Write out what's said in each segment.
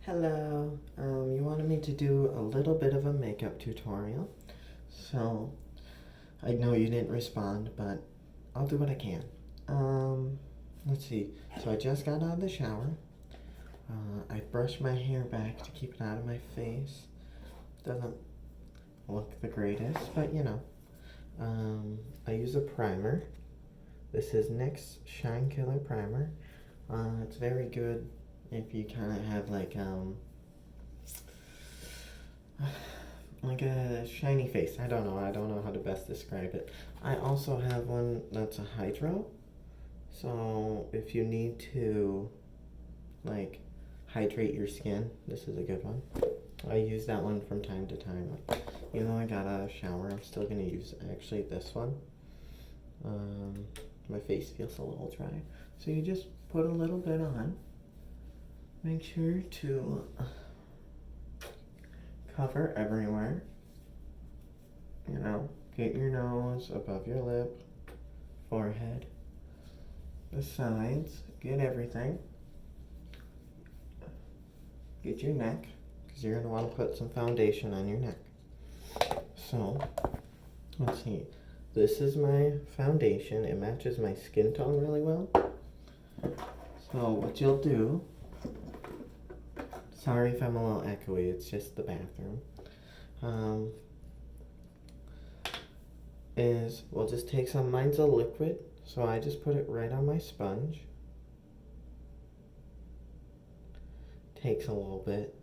Hello, you wanted me to do a little bit of a makeup tutorial, so I know you didn't respond, but I'll do what I can. Let's see. So I just got out of the shower. I brushed my hair back to keep it out of my face. Doesn't look the greatest, but you know. I use a primer. This is NYX Shine Killer Primer. It's very good if you kind of have like a shiny face. I don't know how to best describe it. I also have one that's a hydro. So if you need to like hydrate your skin, this is a good one. I use that one from time to time. Even though I got out of the shower, I'm still gonna use actually this one. My face feels a little dry. So you just put a little bit on. Make sure to cover everywhere. You know, get your nose above your lip, forehead, the sides, get everything. Get your neck, because you're going to want to put some foundation on your neck. So, let's see. This is my foundation. It matches my skin tone really well. So what you'll do, sorry if I'm a little echoey, it's just the bathroom, is we'll just take some, mine's a liquid, so I just put it right on my sponge. Takes a little bit.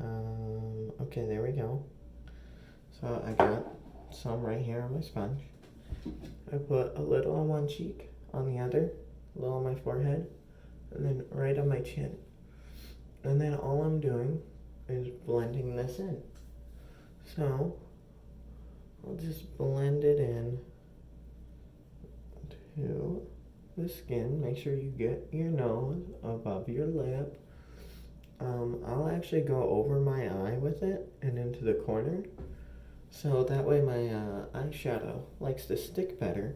Okay, there we go. So I got some right here on my sponge. I put a little on one cheek, on the other, a little on my forehead, and then right on my chin. And then all I'm doing is blending this in. So I'll just blend it in to the skin. Make sure you get your nose above your lip. I'll actually go over my eye with it and into the corner. So that way my eyeshadow likes to stick better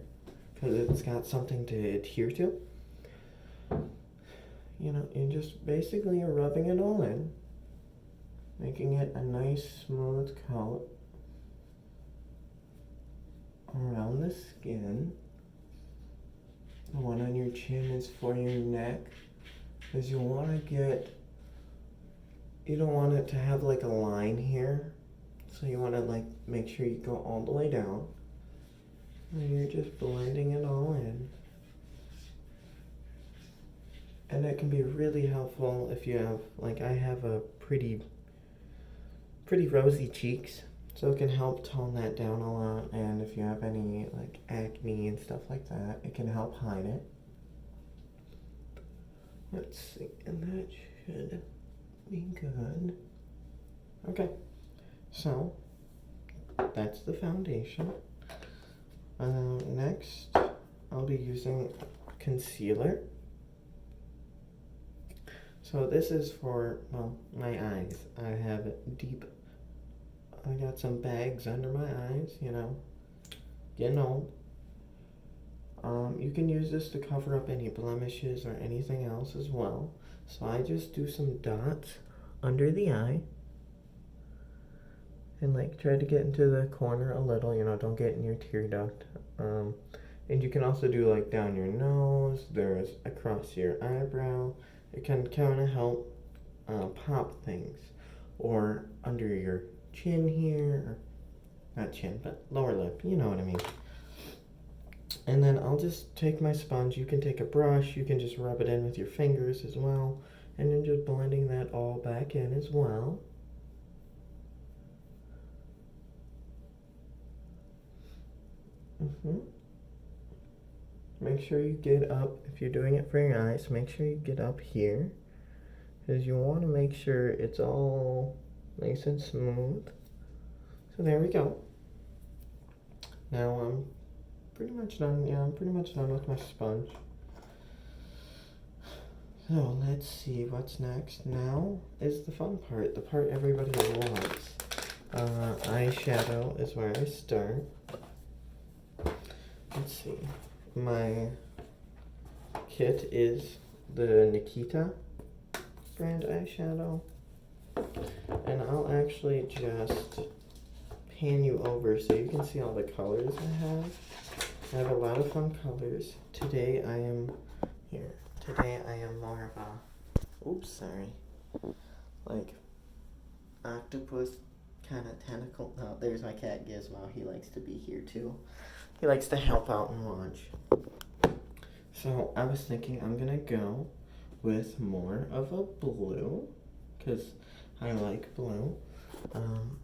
because it's got something to adhere to. You know, you just basically are rubbing it all in, making it a nice smooth coat around the skin. The one on your chin is for your neck, because you want to get, you don't want it to have like a line here, so you want to like make sure you go all the way down, and you're just blending it all in. And it can be really helpful if you have, like I have a pretty rosy cheeks, so it can help tone that down a lot. And if you have any like acne and stuff like that, it can help hide it. Let's see, and that should be good. Okay, so that's the foundation. Next, I'll be using concealer. So this is for, well, my eyes. I got some bags under my eyes, you know, getting old. You can use this to cover up any blemishes or anything else as well. So I just do some dots under the eye and like try to get into the corner a little, you know, don't get in your tear duct. And you can also do like down your nose, there's across your eyebrow. It can kind of help pop things, or under your chin here, or not chin, but lower lip, you know what I mean. And then I'll just take my sponge. You can take a brush, you can just rub it in with your fingers as well, and then just blending that all back in as well. Make sure you get up, if you're doing it for your eyes, make sure you get up here, because you want to make sure it's all nice and smooth. So there we go. Now I'm pretty much done. Yeah, I'm pretty much done with my sponge. So let's see what's next. Now is the fun part, the part everybody loves. Eyeshadow is where I start. Let's see. My kit is the Nikita brand eyeshadow. And I'll actually just pan you over so you can see all the colors I have. I have a lot of fun colors. Today I am more of a, oops, sorry, like octopus kind of tentacle. Oh, there's my cat Gizmo. He likes to be here too. He likes to help out and watch. So I was thinking I'm gonna go with more of a blue because I like blue,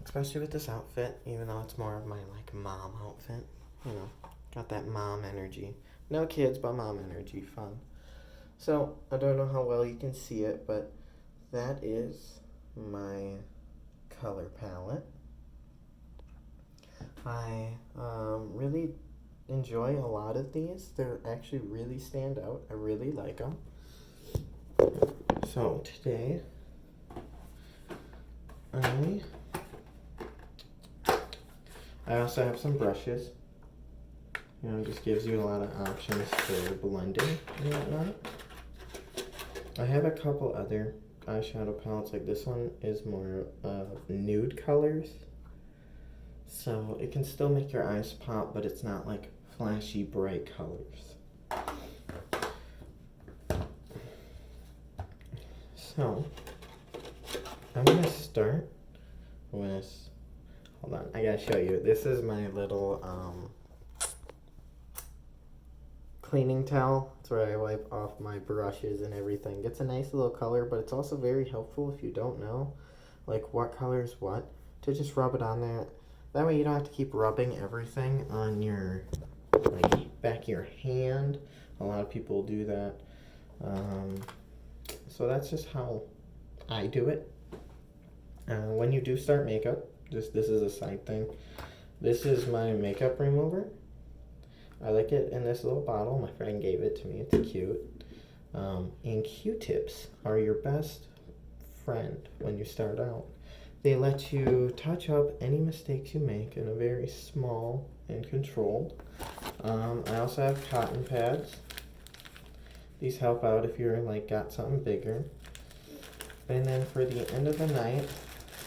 especially with this outfit, even though it's more of my like mom outfit. You know, got that mom energy. No kids, but mom energy. Fun. So I don't know how well you can see it, but that is my color palette. I really enjoy a lot of these. They actually really stand out. I really like them. So today I also have some brushes. You know, it just gives you a lot of options for blending and whatnot. I have a couple other eyeshadow palettes. Like this one is more nude colors, so it can still make your eyes pop, but it's not like flashy bright colors. So I'm gonna start with, hold on, I gotta show you. This is my little cleaning towel. It's where I wipe off my brushes and everything. It's a nice little color, but it's also very helpful if you don't know like what color is what, to just rub it on there. That way you don't have to keep rubbing everything on your like back of your hand. A lot of people do that. So that's just how I do it. When you do start makeup, this is a side thing. This is my makeup remover. I like it in this little bottle. My friend gave it to me. It's cute. And Q-tips are your best friend when you start out. They let you touch up any mistakes you make in a very small and controlled. I also have cotton pads. These help out if you're like got something bigger. And then for the end of the night,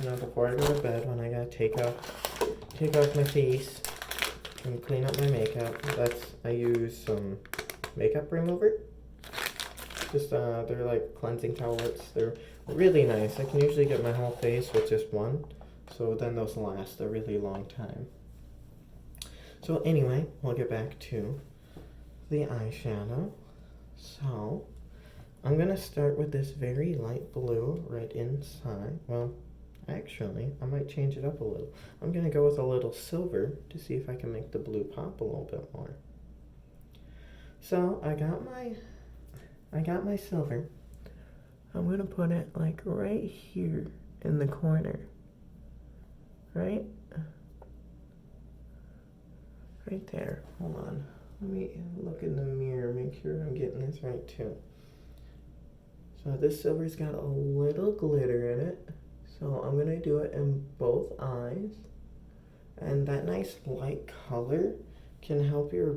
you know, before I go to bed, when I gotta take off my face and clean up my makeup, I use some makeup remover. Just they're like cleansing towelettes. They're really nice. I can usually get my whole face with just one, so then those last a really long time. So anyway, we'll get back to the eyeshadow. So I'm gonna start with this very light blue right inside. Well, actually, I might change it up a little. I'm gonna go with a little silver to see if I can make the blue pop a little bit more. So I got my silver. I'm gonna put it like right here in the corner. Right there. Hold on. Let me look in the mirror, make sure I'm getting this right too. So this silver's got a little glitter in it. So I'm gonna do it in both eyes. And that nice light color can help your,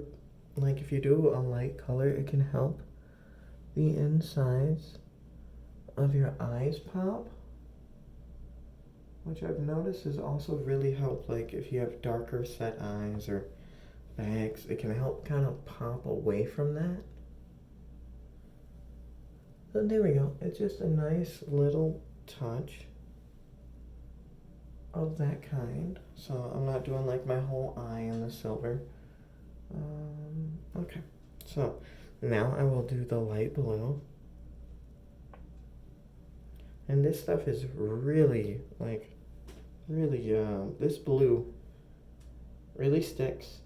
like if you do a light color, it can help the insides of your eyes pop. Which I've noticed has also really helped, like if you have darker set eyes or bags, it can help kind of pop away from that. So there we go. It's just a nice little touch of that kind. So I'm not doing like my whole eye in the silver. Okay. So now I will do the light blue. And this stuff is really, this blue really sticks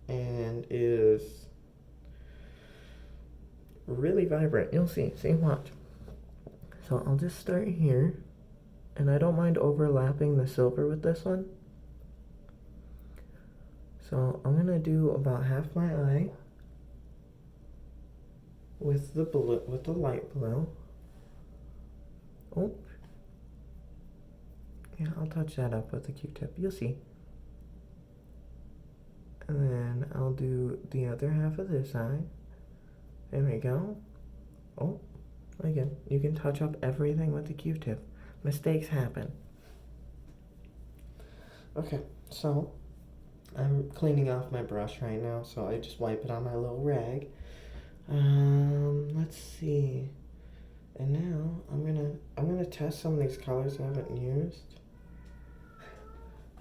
and is really vibrant. You'll see, watch. So I'll just start here, and I don't mind overlapping the silver with this one. So I'm gonna do about half my eye with the blue, with the light blue. Oh, yeah, I'll touch that up with a Q-tip. You'll see. And then I'll do the other half of this eye. There we go. Oh, again, you can touch up everything with the Q-tip. Mistakes happen. Okay, so I'm cleaning off my brush right now, so I just wipe it on my little rag. Let's see. And now I'm gonna test some of these colors I haven't used.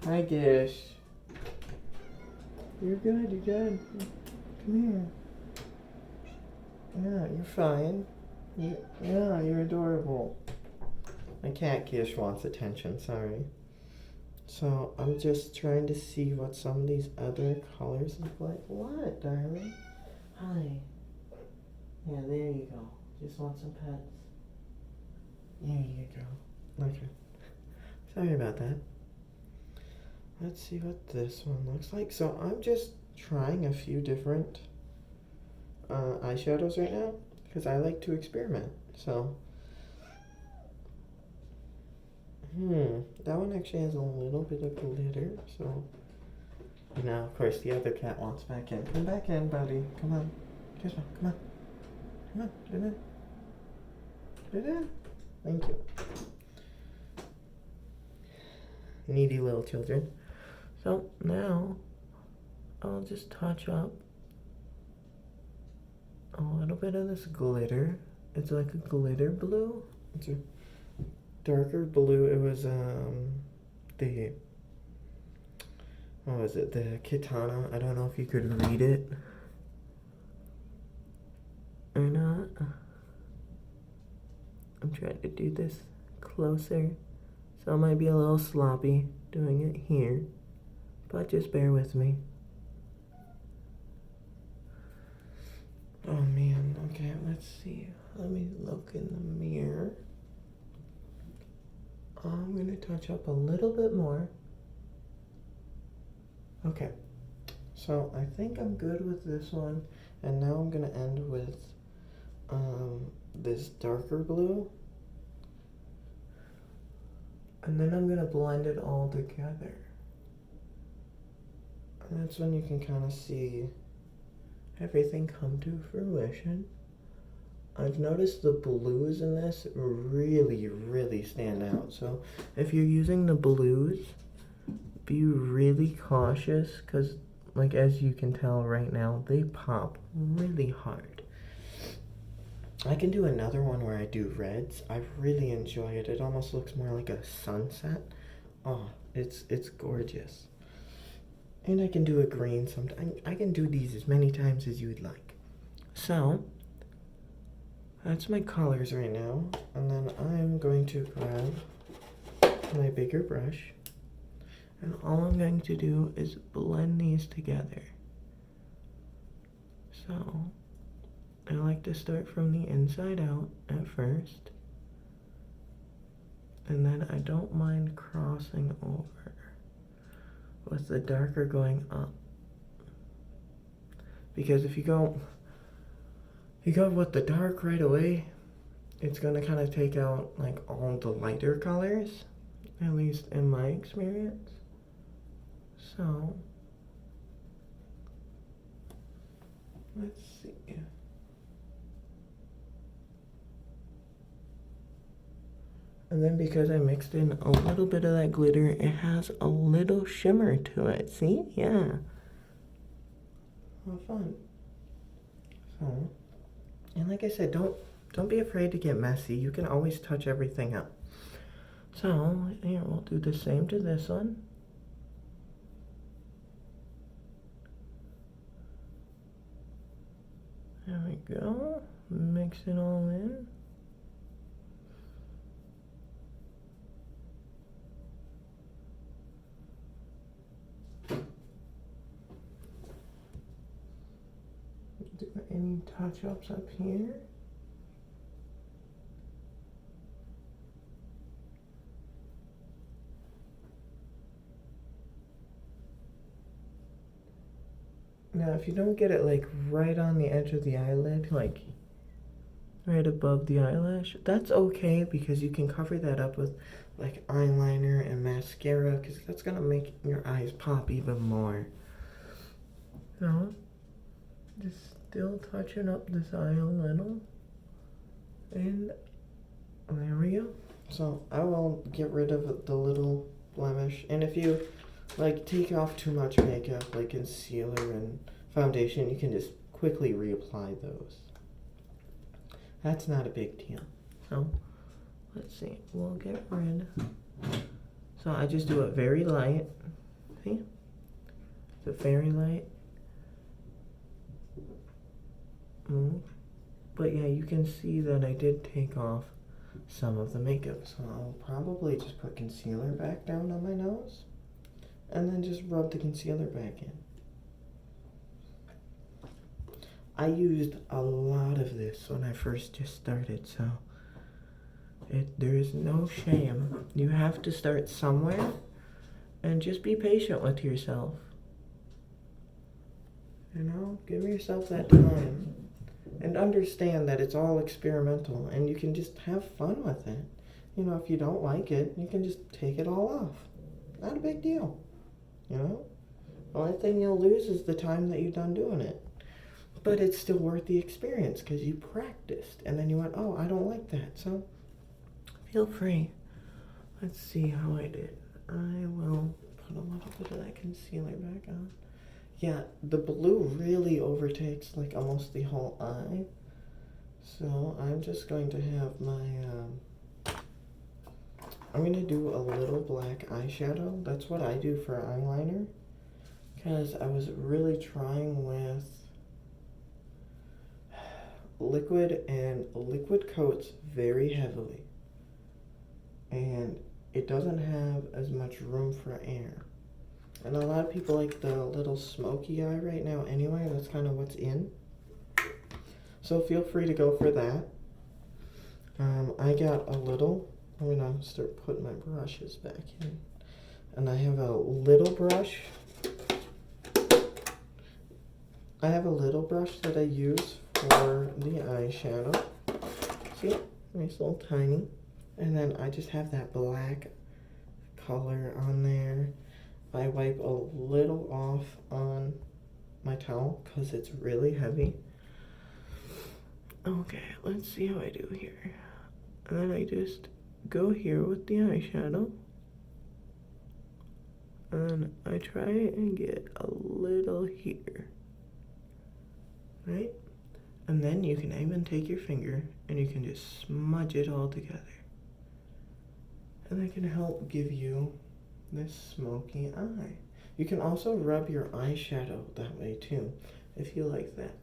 Hi Gish. You're good, you're good. Come here. Yeah, you're fine. Yeah, you're adorable. My cat Gish wants attention, sorry. So I'm just trying to see what some of these other colors look like. What, darling? Hi. Yeah, there you go. Just want some pets. There you go. Okay. Sorry about that. Let's see what this one looks like. So I'm just trying a few different eyeshadows right now because I like to experiment. So, that one actually has a little bit of glitter. So now, of course, the other cat wants back in. Come back in, buddy. Come on. Come on. Come on. Get in. Get in. Thank you. Needy little children. So now I'll just touch up a little bit of this glitter. It's like a glitter blue. It's a darker blue. It was the what was it? The Kitana. I don't know if you could read it or not. I'm trying to do this closer, so I might be a little sloppy doing it here, but just bear with me. Oh man, okay, let's see. Let me look in the mirror. I'm gonna touch up a little bit more. Okay, so I think I'm good with this one, and now I'm gonna end with this darker blue, and then I'm gonna blend it all together. And that's when you can kind of see everything come to fruition. I've noticed the blues in this really stand out. So if you're using the blues, be really cautious because, like, as you can tell right now, they pop really hard. I can do another one where I do reds. I really enjoy it. It almost looks more like a sunset. Oh, it's gorgeous. And I can do a green sometime. I can do these as many times as you would like. So that's my colors right now. And then I'm going to grab my bigger brush. And all I'm going to do is blend these together. So I like to start from the inside out at first. And then I don't mind crossing over with the darker going up. Because if you go with the dark right away, it's gonna kind of take out like all the lighter colors, at least in my experience. So let's see. And then because I mixed in a little bit of that glitter, it has a little shimmer to it. See? Yeah. How fun. So, and like I said, don't be afraid to get messy. You can always touch everything up. So, here, we'll do the same to this one. There we go. Mix it all in. Do any touch-ups up here? Now, if you don't get it like right on the edge of the eyelid, like right above the eyelash, that's okay because you can cover that up with like eyeliner and mascara because that's gonna make your eyes pop even more. So, just still touching up this eye a little. And there we go. So I will get rid of the little blemish. And if you like take off too much makeup, like concealer and foundation, you can just quickly reapply those. That's not a big deal. So let's see, we'll get rid. So I just do it very light. See? It's very light. But yeah, you can see that I did take off some of the makeup. So I'll probably just put concealer back down on my nose and then just rub the concealer back in. I used a lot of this when I first just started, so there is no shame. You have to start somewhere and just be patient with yourself. You know, give yourself that time and understand that it's all experimental and you can just have fun with it. You know, if you don't like it, you can just take it all off. Not a big deal, you know? The only thing you'll lose is the time that you've done doing it. But it's still worth the experience because you practiced and then you went, oh, I don't like that. So feel free. Let's see how I did. I will put a little bit of that concealer back on. Yeah, the blue really overtakes like almost the whole eye. So I'm just going to have my, I'm going to do a little black eyeshadow. That's what I do for eyeliner. Because I was really trying with liquid, and liquid coats very heavily. And it doesn't have as much room for air. And a lot of people like the little smoky eye right now anyway. That's kind of what's in. So feel free to go for that. I got a little, I'm going to start putting my brushes back in. And I have a little brush. I have a little brush that I use for the eyeshadow. See? Nice little tiny. And then I just have that black color on there. I wipe a little off on my towel because it's really heavy. Okay, let's see how I do here. And then I just go here with the eyeshadow. And I try and get a little here. Right? And then you can even take your finger and you can just smudge it all together. And that can help give you this smoky eye. You can also rub your eyeshadow that way too, if you like that.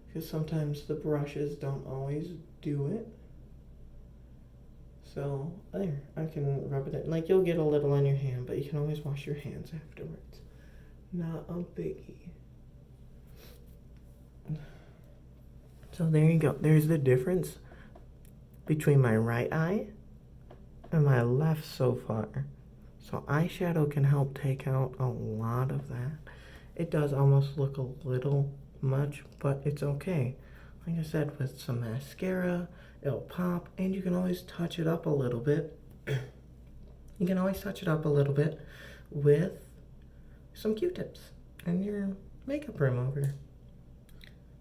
Because sometimes the brushes don't always do it. So there, I can rub it in. Like you'll get a little on your hand, but you can always wash your hands afterwards. Not a biggie. So there you go. There's the difference between my right eye and my left so far. So eyeshadow can help take out a lot of that. It does almost look a little much, but it's okay. Like I said, with some mascara, it'll pop, and you can always touch it up a little bit. You can always touch it up a little bit with some Q-tips and your makeup remover.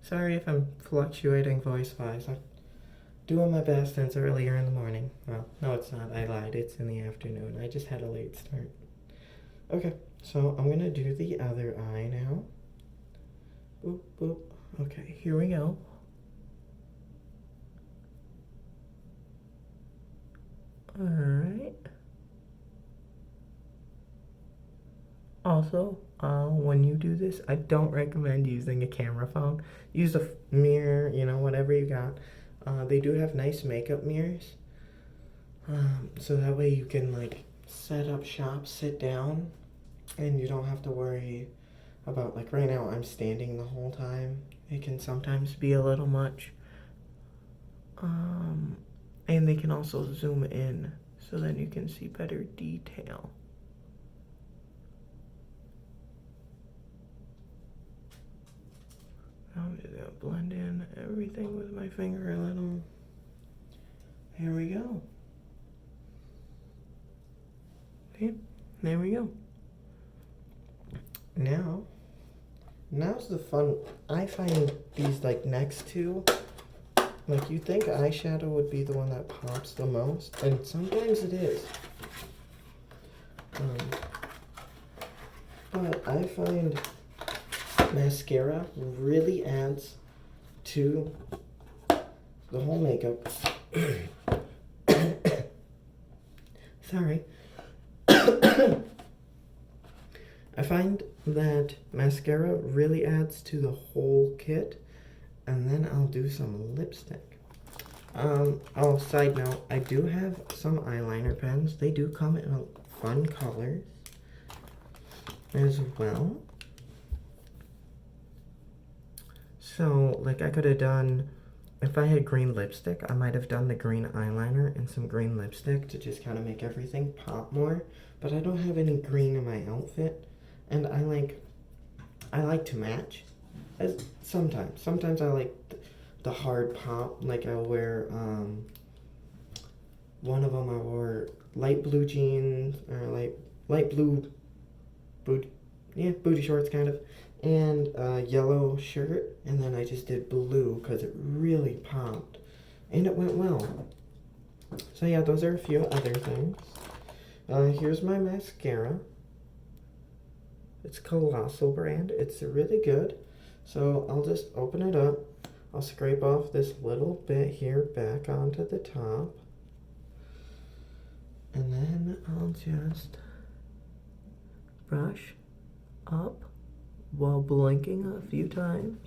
Sorry if I'm fluctuating voice-wise. I'm doing my best and it's earlier in the morning. Well, no it's not. I lied. It's in the afternoon. I just had a late start. Okay, so I'm going to do the other eye now. Boop, boop. Okay, here we go. Alright. Also, when you do this, I don't recommend using a camera phone. Use a mirror, you know, whatever you got. They do have nice makeup mirrors. So that way you can like set up shop, sit down, and you don't have to worry about, like right now I'm standing the whole time. It can sometimes be a little much. And they can also zoom in so then you can see better detail. I'm just gonna blend in everything with my finger a little. Here we go. Okay, there we go. Now's the fun. I find these like next two Like, you think eyeshadow would be the one that pops the most, and sometimes it is. But I find mascara really adds to the whole makeup. Sorry. I find that mascara really adds to the whole kit, and then I'll do some lipstick. Oh, side note, I do have some eyeliner pens. They do come in fun colors as well. So, like, I could have done, if I had green lipstick, I might have done the green eyeliner and some green lipstick to just kind of make everything pop more. But I don't have any green in my outfit, and I like to match. Sometimes I like the hard pop. Like, I'll wear one of them I wore light blue jeans or light blue booty shorts kind of, and a yellow shirt, and then I just did blue because it really popped and it went well. So yeah, those are a few other things. Here's my mascara. It's Colossal brand. It's really good. So I'll just open it up. I'll scrape off this little bit here back onto the top, and then I'll just brush up while blinking a few times.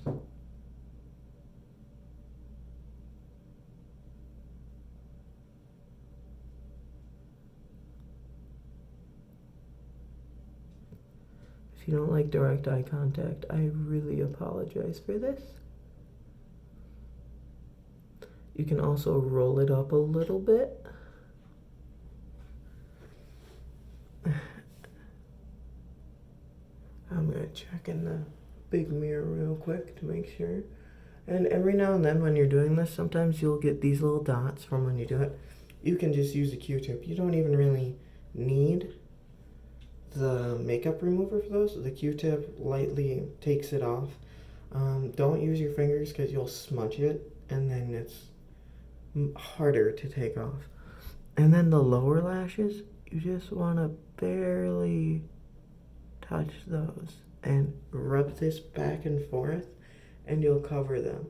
If you don't like direct eye contact, I really apologize for this. You can also roll it up a little bit. I'm gonna check in the big mirror real quick to make sure. And every now and then when you're doing this, sometimes you'll get these little dots from when you do it. You can just use a Q-tip. You don't even really need the makeup remover for those. The Q-tip lightly takes it off. Don't use your fingers because you'll smudge it, and then it's harder to take off. And then the lower lashes, you just want to barely touch those and rub this back and forth, and you'll cover them.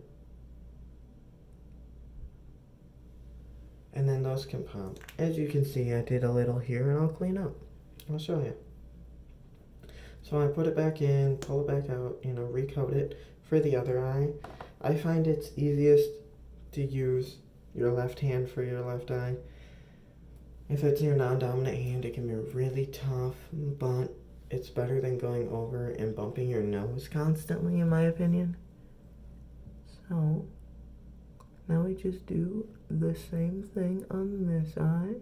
And then those can pop. As you can see, I did a little here, and I'll clean up. I'll show you. So I put it back in, pull it back out, recoat it for the other eye. I find it's easiest to use your left hand for your left eye. If it's your non-dominant hand, it can be really tough, but it's better than going over and bumping your nose constantly, in my opinion. So now we just do the same thing on this eye.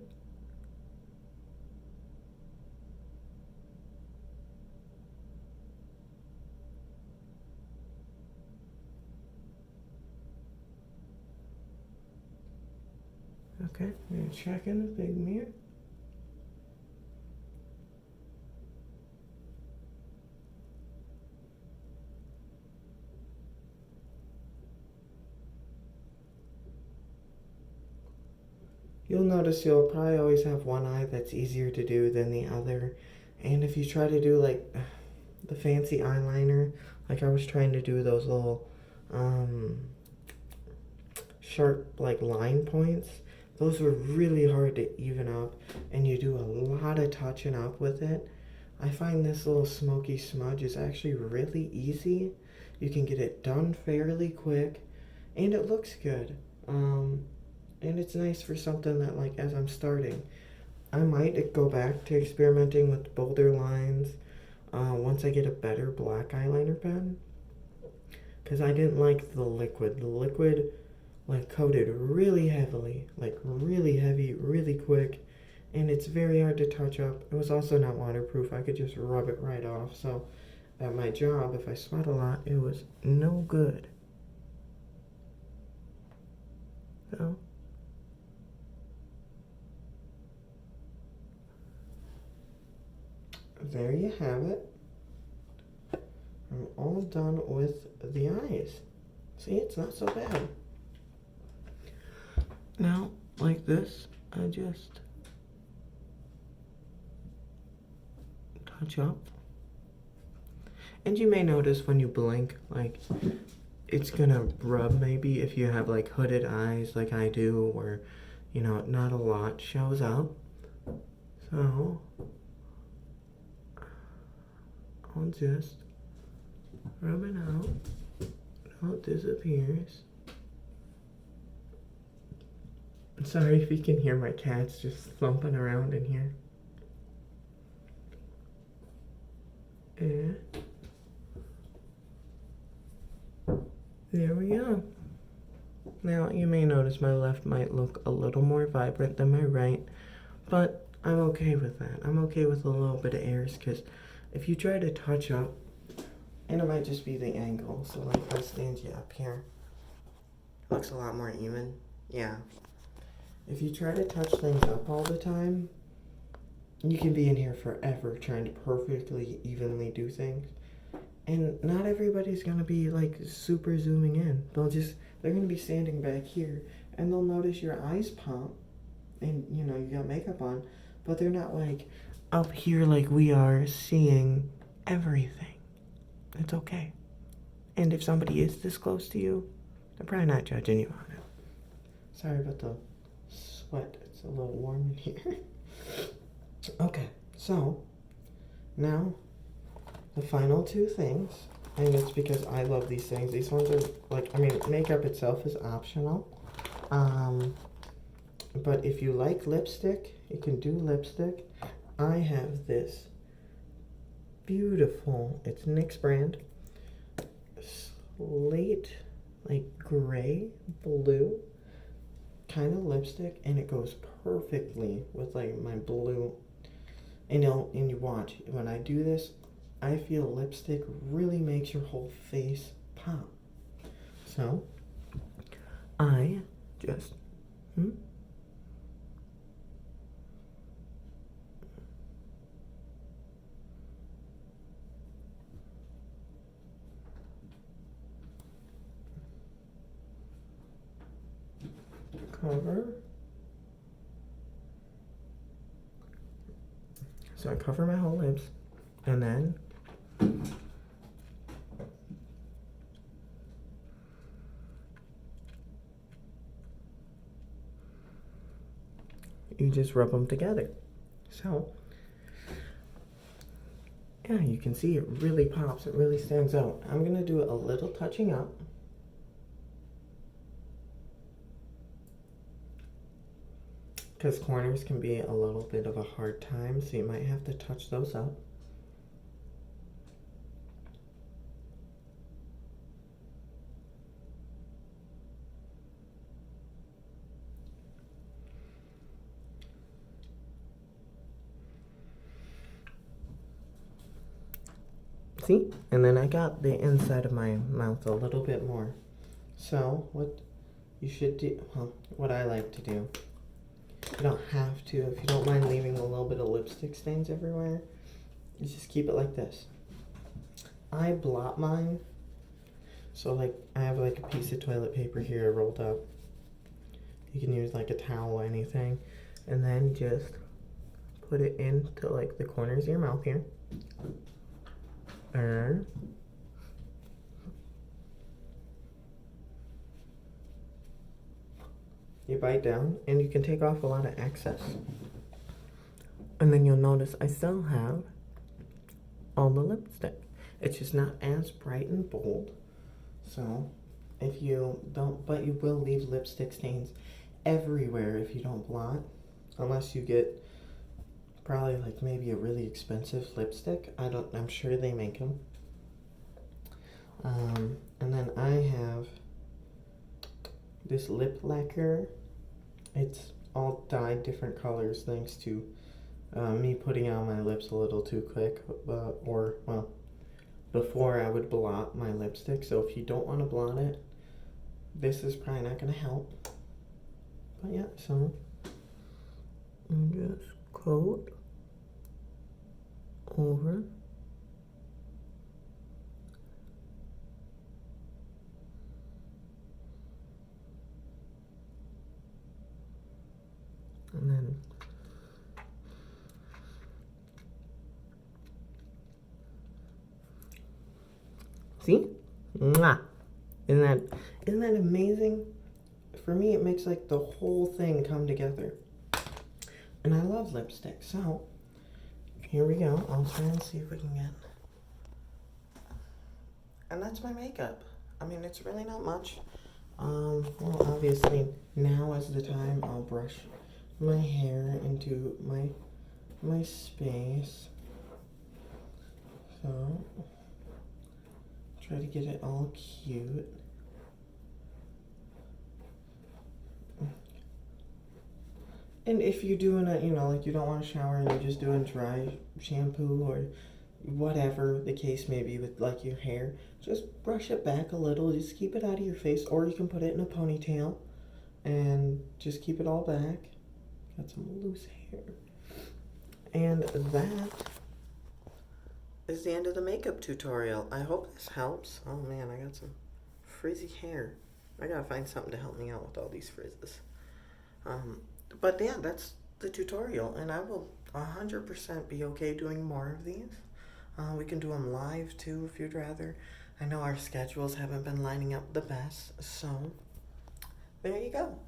Okay, I'm gonna check in the big mirror. You'll notice you'll probably always have one eye that's easier to do than the other. And if you try to do like the fancy eyeliner, like I was trying to do those little sharp like line points, those were really hard to even up, and you do a lot of touching up with it. I find this little smoky smudge is actually really easy. You can get it done fairly quick, and it looks good. And it's nice for something that, like, as I'm starting, I might go back to experimenting with bolder lines once I get a better black eyeliner pen, because I didn't like the liquid. The liquid, like, coated really heavily, like really heavy, really quick, and it's very hard to touch up. It was also not waterproof. I could just rub it right off. So at my job, if I sweat a lot, it was no good. So there you have it. I'm all done with the eyes. See, it's not so bad. Now, like this, I just touch up. And you may notice when you blink, like, it's gonna rub maybe if you have like hooded eyes like I do, or, you know, not a lot shows up. So, I'll just rub it out until it disappears. I'm sorry if you can hear my cats just thumping around in here. And there we go. Now, you may notice my left might look a little more vibrant than my right, but I'm okay with that. I'm okay with a little bit of airs, because if you try to touch up, and it might just be the angle, so like if I stand you up here, it looks a lot more even. Yeah. If you try to touch things up all the time, you can be in here forever trying to perfectly evenly do things. And not everybody's gonna be like super zooming in. They're gonna be standing back here and they'll notice your eyes pop and you know, you got makeup on, but they're not like up here like we are seeing everything. It's okay. And if somebody is this close to you, they're probably not judging you on it. Sorry about the sweat. It's a little warm in here. Okay, so now the final two things, and it's because I love these things. These ones are like, I mean, makeup itself is optional. But if you like lipstick, you can do lipstick. I have this beautiful, it's NYX brand, slate, like gray, blue kind of lipstick, and it goes perfectly with like my blue. And you watch, when I do this, I feel lipstick really makes your whole face pop. So, I just, cover. So I cover my whole lips, and then you just rub them together. So, yeah, you can see it really pops, it really stands out. I'm gonna do a little touching up. Because corners can be a little bit of a hard time, so you might have to touch those up. See? And then I got the inside of my mouth a little bit more. So, what you should do, well, what I like to do, you don't have to, if you don't mind leaving a little bit of lipstick stains everywhere, you just keep it like this. I blot mine, so like I have like a piece of toilet paper here rolled up. You can use like a towel or anything, and then just put it into like the corners of your mouth here. And you bite down, and you can take off a lot of excess. And then you'll notice I still have all the lipstick. It's just not as bright and bold. So if you don't, but you will leave lipstick stains everywhere if you don't blot, unless you get probably like maybe a really expensive lipstick. I'm sure they make them. And then I have this lip lacquer. It's all dyed different colors thanks to me putting on my lips a little too quick, or well, before I would blot my lipstick. So if you don't want to blot it, this is probably not going to help. But yeah, so just coat over. See? Mwah. Isn't that amazing? For me, it makes like the whole thing come together. And I love lipstick, so here we go. I'll try and see if we can get. And that's my makeup. I mean, it's really not much. Well, obviously, now is the time I'll brush my hair into my space. So, try to get it all cute. And if you're doing it, like you don't want to shower and you're just doing dry shampoo or whatever the case may be with like your hair, just brush it back a little. Just keep it out of your face, or you can put it in a ponytail and just keep it all back. Got some loose hair. And that is the end of the makeup tutorial. I hope this helps. Oh man, I got some frizzy hair. I gotta find something to help me out with all these frizzes. But yeah, that's the tutorial, and I will 100% be okay doing more of these. We can do them live too if you'd rather. I know our schedules haven't been lining up the best, so there you go.